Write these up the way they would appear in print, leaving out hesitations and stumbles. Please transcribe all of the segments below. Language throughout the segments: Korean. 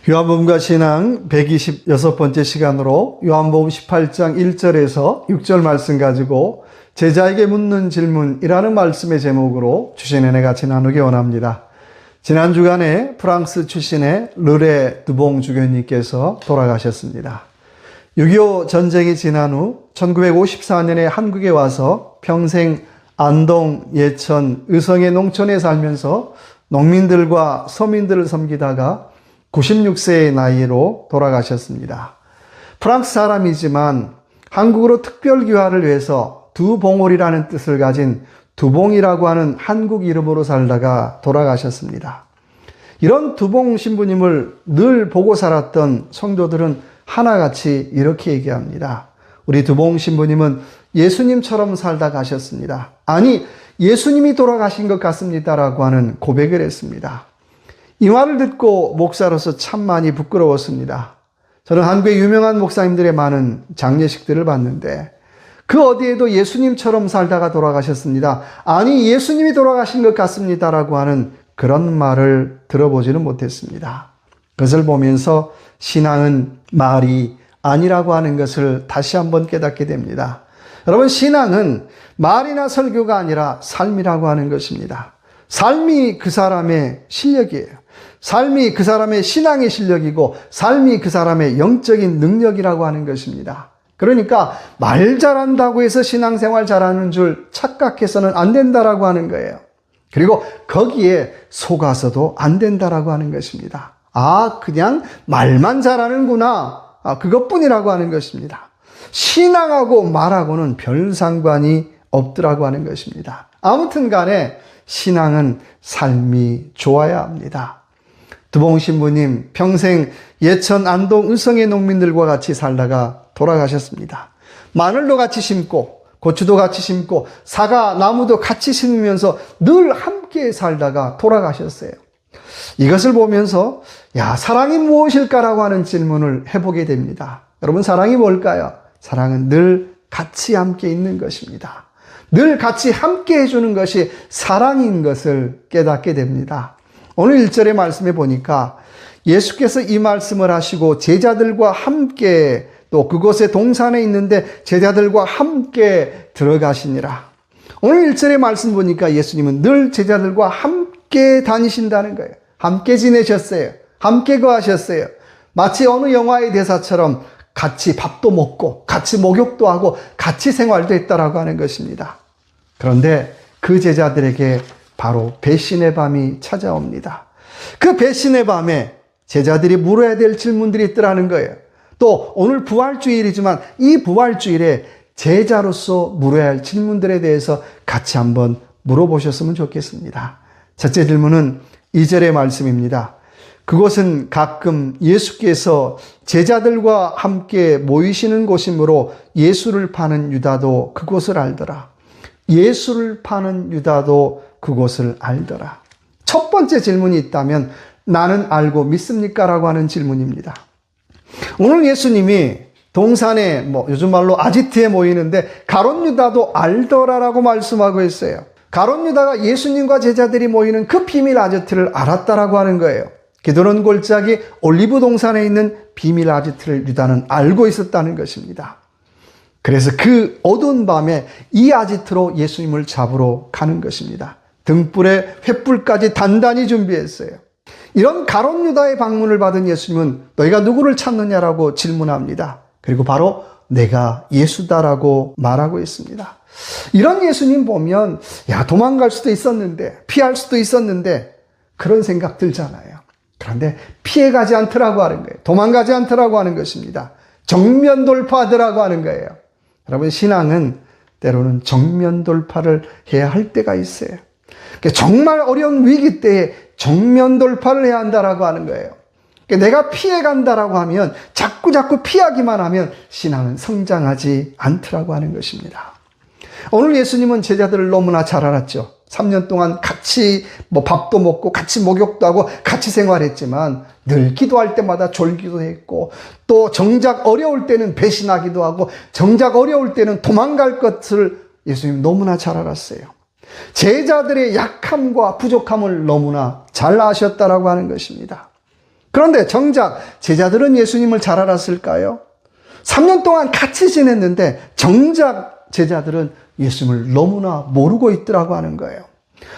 요한복음과 신앙 126번째 시간으로 요한복음 18장 1절에서 6절 말씀 가지고 제자에게 묻는 질문이라는 말씀의 제목으로 주신 은혜 같이 나누기 원합니다. 지난 주간에 프랑스 출신의 르레 드봉 주교님께서 돌아가셨습니다. 6.25 전쟁이 지난 후 1954년에 한국에 와서 평생 안동, 예천, 의성의 농촌에 살면서 농민들과 서민들을 섬기다가 96세의 나이로 돌아가셨습니다. 프랑스 사람이지만 한국으로 특별 귀화를 위해서 두봉올이라는 뜻을 가진 두봉이라고 하는 한국 이름으로 살다가 돌아가셨습니다. 이런 두봉 신부님을 늘 보고 살았던 성도들은 하나같이 이렇게 얘기합니다. 우리 두봉 신부님은 예수님처럼 살다 가셨습니다. 아니, 예수님이 돌아가신 것 같습니다라고 하는 고백을 했습니다. 이 말을 듣고 목사로서 참 많이 부끄러웠습니다. 저는 한국의 유명한 목사님들의 많은 장례식들을 봤는데 그 어디에도 예수님처럼 살다가 돌아가셨습니다. 아니, 예수님이 돌아가신 것 같습니다라고 하는 그런 말을 들어보지는 못했습니다. 그것을 보면서 신앙은 말이 아니라고 하는 것을 다시 한번 깨닫게 됩니다. 여러분, 신앙은 말이나 설교가 아니라 삶이라고 하는 것입니다. 삶이 그 사람의 실력이에요. 삶이 그 사람의 신앙의 실력이고 삶이 그 사람의 영적인 능력이라고 하는 것입니다. 그러니까 말 잘한다고 해서 신앙생활 잘하는 줄 착각해서는 안 된다라고 하는 거예요. 그리고 거기에 속아서도 안 된다라고 하는 것입니다. 아, 그냥 말만 잘하는구나. 그것뿐이라고 하는 것입니다. 신앙하고 말하고는 별 상관이 없더라고 하는 것입니다. 아무튼 간에 신앙은 삶이 좋아야 합니다. 두봉 신부님 평생 예천, 안동, 의성의 농민들과 같이 살다가 돌아가셨습니다. 마늘도 같이 심고 고추도 같이 심고 사과, 나무도 같이 심으면서 늘 함께 살다가 돌아가셨어요. 이것을 보면서 사랑이 무엇일까라고 하는 질문을 해보게 됩니다. 여러분, 사랑이 뭘까요? 사랑은 늘 같이 함께 있는 것입니다. 늘 같이 함께 해주는 것이 사랑인 것을 깨닫게 됩니다. 오늘 1절의 말씀에 보니까 예수께서 이 말씀을 하시고 제자들과 함께 또 그곳에 동산에 있는데 제자들과 함께 들어가시니라. 오늘 1절의 말씀 보니까 예수님은 늘 제자들과 함께 다니신다는 거예요. 함께 지내셨어요. 함께 거하셨어요. 마치 어느 영화의 대사처럼 같이 밥도 먹고 같이 목욕도 하고 같이 생활도 했다라고 하는 것입니다. 그런데 그 제자들에게 바로 배신의 밤이 찾아옵니다. 그 배신의 밤에 제자들이 물어야 될 질문들이 있더라는 거예요. 또 오늘 부활주일이지만 이 부활주일에 제자로서 물어야 할 질문들에 대해서 같이 한번 물어보셨으면 좋겠습니다. 첫째 질문은 2절의 말씀입니다. 그곳은 가끔 예수께서 제자들과 함께 모이시는 곳이므로 예수를 파는 유다도 그곳을 알더라. 예수를 파는 유다도 그곳을 알더라. 첫 번째 질문이 있다면 나는 알고 믿습니까? 라고 하는 질문입니다. 오늘 예수님이 동산에 요즘 말로 아지트에 모이는데 가룟 유다도 알더라라고 말씀하고 있어요. 가룟 유다가 예수님과 제자들이 모이는 그 비밀 아지트를 알았다라고 하는 거예요. 기드론 골짜기 올리브 동산에 있는 비밀 아지트를 유다는 알고 있었다는 것입니다. 그래서 그 어두운 밤에 이 아지트로 예수님을 잡으러 가는 것입니다. 등불에 횃불까지 단단히 준비했어요. 이런 가룟 유다의 방문을 받은 예수님은 너희가 누구를 찾느냐라고 질문합니다. 그리고 바로 내가 예수다라고 말하고 있습니다. 이런 예수님 보면 도망갈 수도 있었는데 피할 수도 있었는데 그런 생각 들잖아요. 그런데 피해가지 않더라고 하는 거예요. 도망가지 않더라고 하는 것입니다. 정면 돌파하더라고 하는 거예요. 여러분, 신앙은 때로는 정면 돌파를 해야 할 때가 있어요. 정말 어려운 위기 때에 정면 돌파를 해야 한다라고 하는 거예요. 내가 피해간다라고 하면 자꾸 피하기만 하면 신앙은 성장하지 않더라고 하는 것입니다. 오늘 예수님은 제자들을 너무나 잘 알았죠. 3년 동안 같이 밥도 먹고 같이 목욕도 하고 같이 생활했지만 늘 기도할 때마다 졸기도 했고 또 정작 어려울 때는 배신하기도 하고 정작 어려울 때는 도망갈 것을 예수님 너무나 잘 알았어요. 제자들의 약함과 부족함을 너무나 잘 아셨다라고 하는 것입니다. 그런데 정작 제자들은 예수님을 잘 알았을까요? 3년 동안 같이 지냈는데 정작 제자들은 예수님을 너무나 모르고 있더라고 하는 거예요.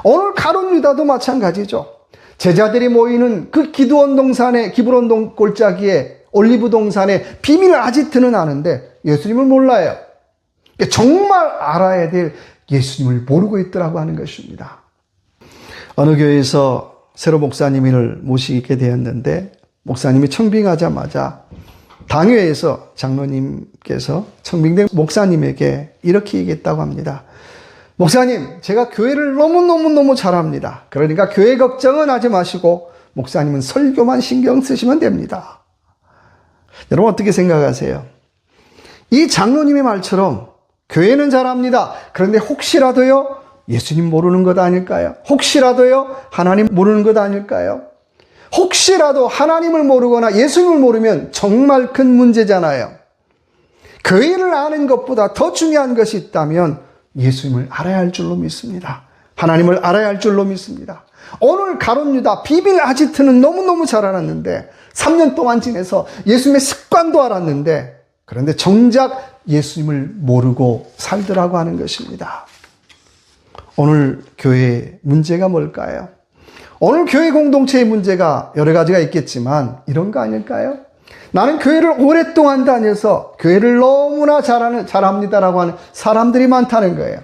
오늘 가룟 유다도 마찬가지죠. 제자들이 모이는 그 기브론 동산의 골짜기에 올리브 동산의 비밀 아지트는 아는데 예수님을 몰라요. 정말 알아야 될 예수님을 모르고 있더라고 하는 것입니다. 어느 교회에서 새로 목사님을 모시게 되었는데 목사님이 청빙하자마자 당회에서 장로님께서 청빙된 목사님에게 이렇게 얘기했다고 합니다. 목사님, 제가 교회를 너무너무 잘합니다. 그러니까 교회 걱정은 하지 마시고 목사님은 설교만 신경 쓰시면 됩니다. 여러분 어떻게 생각하세요? 이 장로님의 말처럼 교회는 잘합니다. 그런데 혹시라도요, 예수님 모르는 것 아닐까요? 혹시라도요, 하나님 모르는 것 아닐까요? 혹시라도 하나님을 모르거나 예수님을 모르면 정말 큰 문제잖아요. 교회를 아는 것보다 더 중요한 것이 있다면 예수님을 알아야 할 줄로 믿습니다. 하나님을 알아야 할 줄로 믿습니다. 오늘 가룟 유다 비밀 아지트는 너무너무 잘 알았는데 3년 동안 지내서 예수님의 습관도 알았는데 그런데 정작 예수님을 모르고 살더라고 하는 것입니다. 오늘 교회의 문제가 뭘까요? 오늘 교회 공동체의 문제가 여러 가지가 있겠지만 이런 거 아닐까요? 나는 교회를 오랫동안 다녀서 교회를 너무나 잘합니다라고 하는 사람들이 많다는 거예요.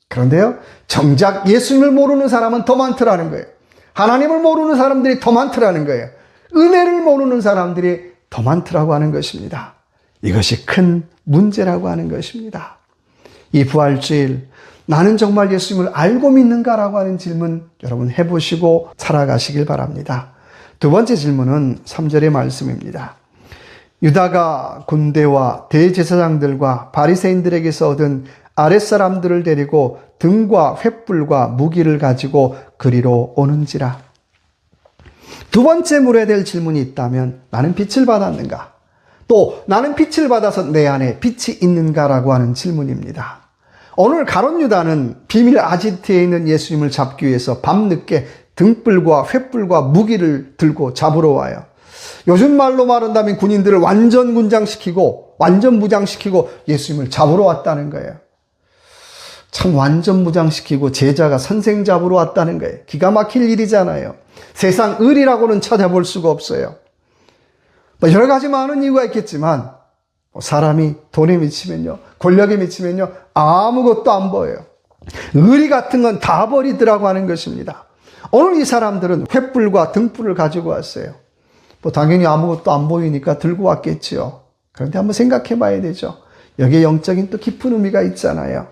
그런데요, 정작 예수님을 모르는 사람은 더 많더라는 거예요. 하나님을 모르는 사람들이 더 많더라는 거예요. 은혜를 모르는 사람들이 더 많더라고 하는 것입니다. 이것이 큰 문제라고 하는 것입니다. 이 부활주일, 나는 정말 예수님을 알고 믿는가라고 하는 질문 여러분 해보시고 살아가시길 바랍니다. 두 번째 질문은 3절의 말씀입니다. 유다가 군대와 대제사장들과 바리새인들에게서 얻은 아랫사람들을 데리고 등과 횃불과 무기를 가지고 그리로 오는지라. 두 번째 물어야 될 질문이 있다면 나는 빛을 받았는가? 또 나는 빛을 받아서 내 안에 빛이 있는가라고 하는 질문입니다. 오늘 가룟 유다는 비밀 아지트에 있는 예수님을 잡기 위해서 밤늦게 등불과 횃불과 무기를 들고 잡으러 와요. 요즘 말로 말한다면 군인들을 완전 무장시키고 예수님을 잡으러 왔다는 거예요. 참 완전 무장시키고 제자가 선생 잡으러 왔다는 거예요. 기가 막힐 일이잖아요. 세상 의리라고는 찾아볼 수가 없어요. 여러 가지 많은 이유가 있겠지만 사람이 돈에 미치면요, 권력에 미치면요, 아무것도 안 보여요. 의리 같은 건 다 버리더라고 하는 것입니다. 오늘 이 사람들은 횃불과 등불을 가지고 왔어요. 당연히 아무것도 안 보이니까 들고 왔겠지요. 그런데 한번 생각해 봐야 되죠. 여기에 영적인 또 깊은 의미가 있잖아요.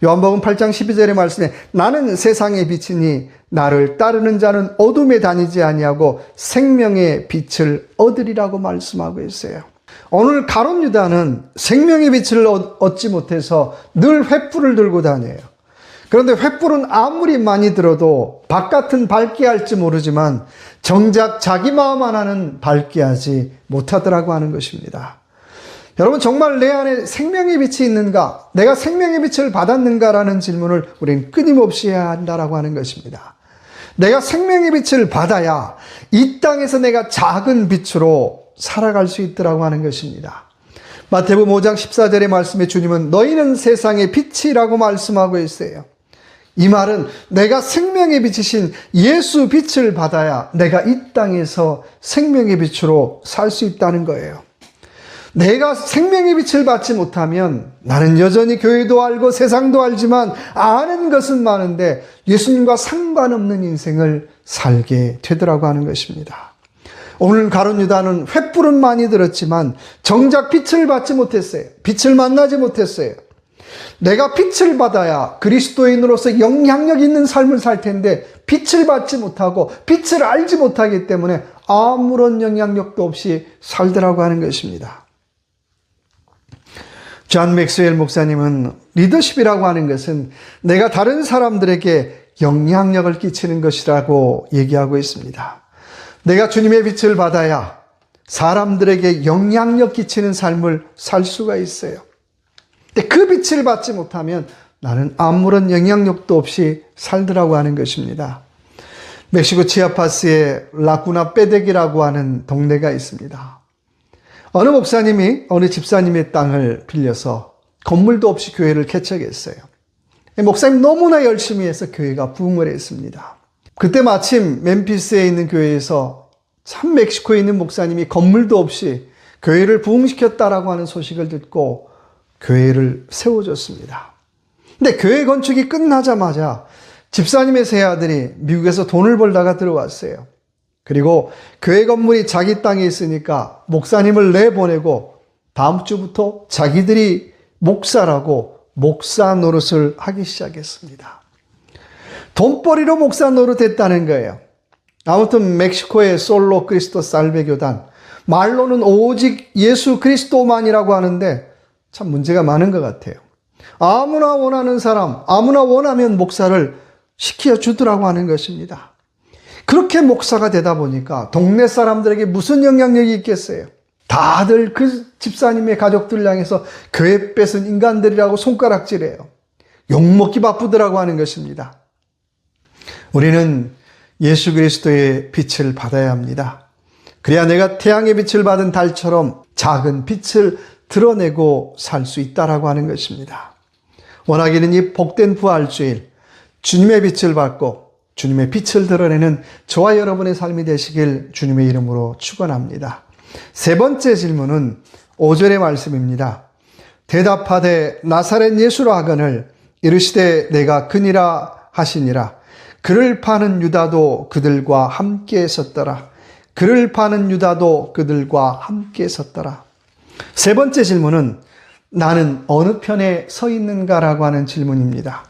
요한복음 8장 12절의 말씀에 나는 세상의 빛이니 나를 따르는 자는 어둠에 다니지 아니하고 생명의 빛을 얻으리라고 말씀하고 있어요. 오늘 가룟 유다는 생명의 빛을 얻지 못해서 늘 횃불을 들고 다녀요. 그런데 횃불은 아무리 많이 들어도 바깥은 밝게 할지 모르지만 정작 자기 마음 하나는 밝게 하지 못하더라고 하는 것입니다. 여러분, 정말 내 안에 생명의 빛이 있는가? 내가 생명의 빛을 받았는가라는 질문을 우리는 끊임없이 해야 한다라고 하는 것입니다. 내가 생명의 빛을 받아야 이 땅에서 내가 작은 빛으로 살아갈 수 있더라고 하는 것입니다. 마태복음 5장 14절의 말씀에 주님은 너희는 세상의 빛이라고 말씀하고 있어요. 이 말은 내가 생명의 빛이신 예수 빛을 받아야 내가 이 땅에서 생명의 빛으로 살 수 있다는 거예요. 내가 생명의 빛을 받지 못하면 나는 여전히 교회도 알고 세상도 알지만 아는 것은 많은데 예수님과 상관없는 인생을 살게 되더라고 하는 것입니다. 오늘 가룟 유다는 횃불은 많이 들었지만 정작 빛을 받지 못했어요. 빛을 만나지 못했어요. 내가 빛을 받아야 그리스도인으로서 영향력 있는 삶을 살 텐데 빛을 받지 못하고 빛을 알지 못하기 때문에 아무런 영향력도 없이 살더라고 하는 것입니다. 존 맥스웰 목사님은 리더십이라고 하는 것은 내가 다른 사람들에게 영향력을 끼치는 것이라고 얘기하고 있습니다. 내가 주님의 빛을 받아야 사람들에게 영향력 끼치는 삶을 살 수가 있어요. 근데 그 빛을 받지 못하면 나는 아무런 영향력도 없이 살더라고 하는 것입니다. 멕시코 치아파스에 라구나 빼덱이라고 하는 동네가 있습니다. 어느 목사님이 어느 집사님의 땅을 빌려서 건물도 없이 교회를 개척했어요. 목사님 너무나 열심히 해서 교회가 부흥을 했습니다. 그때 마침 멤피스에 있는 교회에서 참 멕시코에 있는 목사님이 건물도 없이 교회를 부흥시켰다라고 하는 소식을 듣고 교회를 세워줬습니다. 근데 교회 건축이 끝나자마자 집사님의 세 아들이 미국에서 돈을 벌다가 들어왔어요. 그리고 교회 건물이 자기 땅에 있으니까 목사님을 내보내고 다음 주부터 자기들이 목사라고 목사 노릇을 하기 시작했습니다. 돈벌이로 목사 노릇했다는 거예요. 아무튼 멕시코의 솔로 그리스도 살베교단, 말로는 오직 예수 그리스도만이라고 하는데 참 문제가 많은 것 같아요. 아무나 원하는 사람, 아무나 원하면 목사를 시켜주더라고 하는 것입니다. 그렇게 목사가 되다 보니까 동네 사람들에게 무슨 영향력이 있겠어요? 다들 그 집사님의 가족들 향해서 교회 뺏은 인간들이라고 손가락질해요. 욕먹기 바쁘더라고 하는 것입니다. 우리는 예수 그리스도의 빛을 받아야 합니다. 그래야 내가 태양의 빛을 받은 달처럼 작은 빛을 드러내고 살 수 있다라고 하는 것입니다. 원하기는 이 복된 부활주일, 주님의 빛을 받고 주님의 빛을 드러내는 저와 여러분의 삶이 되시길 주님의 이름으로 축원합니다. 세 번째 질문은 5절의 말씀입니다. 대답하되 나사렛 예수로 하거늘 이르시되 내가 그니라 하시니라. 그를 파는 유다도 그들과 함께 섰더라. 그를 파는 유다도 그들과 함께 섰더라. 세 번째 질문은 나는 어느 편에 서 있는가라고 하는 질문입니다.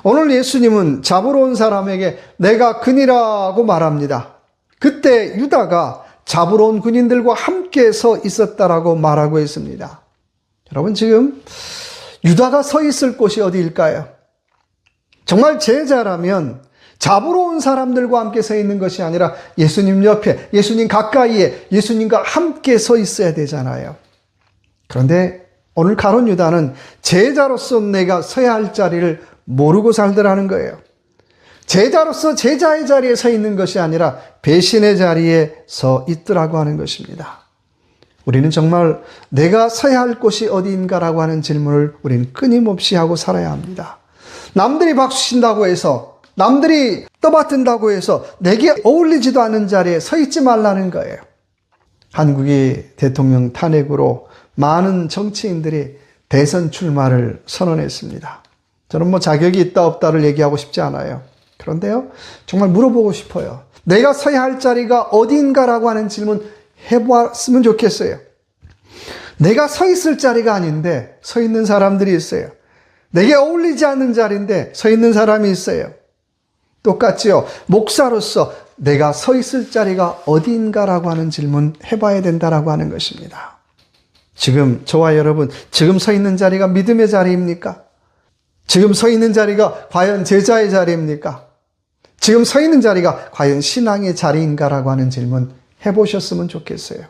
오늘 예수님은 잡으러 온 사람에게 내가 그니라고 말합니다. 그때 유다가 잡으러 온 군인들과 함께 서 있었다라고 말하고 있습니다. 여러분 지금 유다가 서 있을 곳이 어디일까요? 정말 제자라면 잡으러 온 사람들과 함께 서 있는 것이 아니라 예수님 옆에, 예수님 가까이에 예수님과 함께 서 있어야 되잖아요. 그런데 오늘 가룟 유다는 제자로서 내가 서야 할 자리를 모르고 살더라는 거예요. 제자로서 제자의 자리에 서 있는 것이 아니라 배신의 자리에 서 있더라고 하는 것입니다. 우리는 정말 내가 서야 할 곳이 어디인가라고 하는 질문을 우리는 끊임없이 하고 살아야 합니다. 남들이 박수 친다고 해서, 남들이 떠받든다고 해서 내게 어울리지도 않는 자리에 서 있지 말라는 거예요. 한국이 대통령 탄핵으로 많은 정치인들이 대선 출마를 선언했습니다. 저는 자격이 있다 없다를 얘기하고 싶지 않아요. 그런데요, 정말 물어보고 싶어요. 내가 서야 할 자리가 어디인가라고 하는 질문 해보았으면 좋겠어요. 내가 서 있을 자리가 아닌데 서 있는 사람들이 있어요. 내게 어울리지 않는 자리인데 서 있는 사람이 있어요. 똑같지요. 목사로서 내가 서 있을 자리가 어디인가라고 하는 질문 해봐야 된다라고 하는 것입니다. 지금 저와 여러분, 지금 서 있는 자리가 믿음의 자리입니까? 지금 서 있는 자리가 과연 제자의 자리입니까? 지금 서 있는 자리가 과연 신앙의 자리인가라고 하는 질문 해보셨으면 좋겠어요.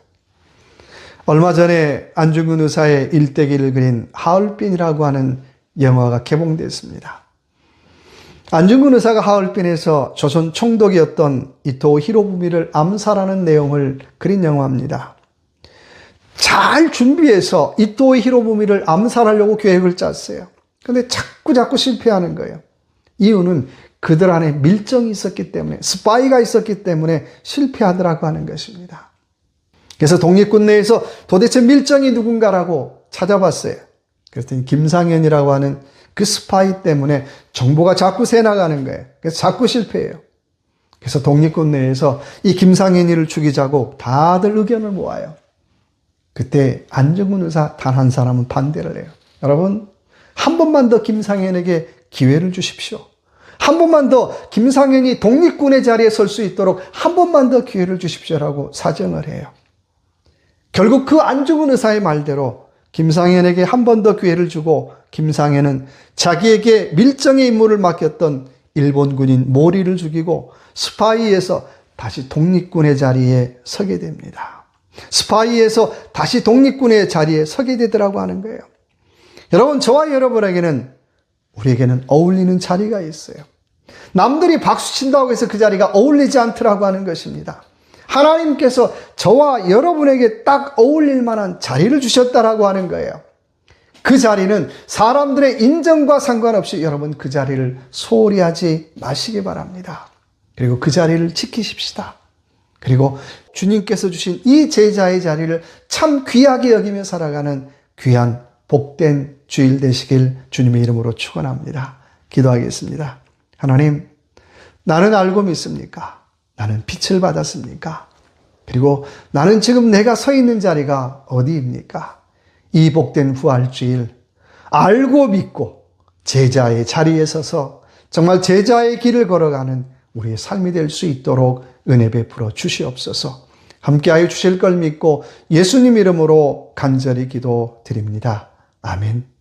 얼마 전에 안중근 의사의 일대기를 그린 하얼빈이라고 하는 영화가 개봉됐습니다. 안중근 의사가 하얼빈에서 조선 총독이었던 이토 히로부미를 암살하는 내용을 그린 영화입니다. 잘 준비해서 이토 히로부미를 암살하려고 계획을 짰어요. 그런데 자꾸 실패하는 거예요. 이유는 그들 안에 밀정이 있었기 때문에, 스파이가 있었기 때문에 실패하더라고 하는 것입니다. 그래서 독립군 내에서 도대체 밀정이 누군가라고 찾아봤어요. 그랬더니 김상현이라고 하는 그 스파이 때문에 정보가 자꾸 새나가는 거예요. 그래서 자꾸 실패해요. 그래서 독립군 내에서 이 김상현이를 죽이자고 다들 의견을 모아요. 그때 안중근 의사 단 한 사람은 반대를 해요. 여러분, 한 번만 더 김상현에게 기회를 주십시오. 한 번만 더 김상현이 독립군의 자리에 설 수 있도록 한 번만 더 기회를 주십시오라고 사정을 해요. 결국 그 안중근 의사의 말대로 김상현에게 한 번 더 기회를 주고 김상현은 자기에게 밀정의 임무를 맡겼던 일본 군인 모리를 죽이고 스파이에서 다시 독립군의 자리에 서게 됩니다. 스파이에서 다시 독립군의 자리에 서게 되더라고 하는 거예요. 여러분, 저와 여러분에게는, 우리에게는 어울리는 자리가 있어요. 남들이 박수 친다고 해서 그 자리가 어울리지 않더라고 하는 것입니다. 하나님께서 저와 여러분에게 딱 어울릴 만한 자리를 주셨다라고 하는 거예요. 그 자리는 사람들의 인정과 상관없이 여러분 그 자리를 소홀히 하지 마시기 바랍니다. 그리고 그 자리를 지키십시다. 그리고 주님께서 주신 이 제자의 자리를 참 귀하게 여기며 살아가는 귀한 복된 주일 되시길 주님의 이름으로 축원합니다. 기도하겠습니다. 하나님, 나는 알고 믿습니까? 나는 빛을 받았습니까? 그리고 나는 지금 내가 서 있는 자리가 어디입니까? 이 복된 부활주일 알고 믿고 제자의 자리에 서서 정말 제자의 길을 걸어가는 우리의 삶이 될 수 있도록 은혜 베풀어 주시옵소서. 함께하여 주실 걸 믿고 예수님 이름으로 간절히 기도드립니다. 아멘.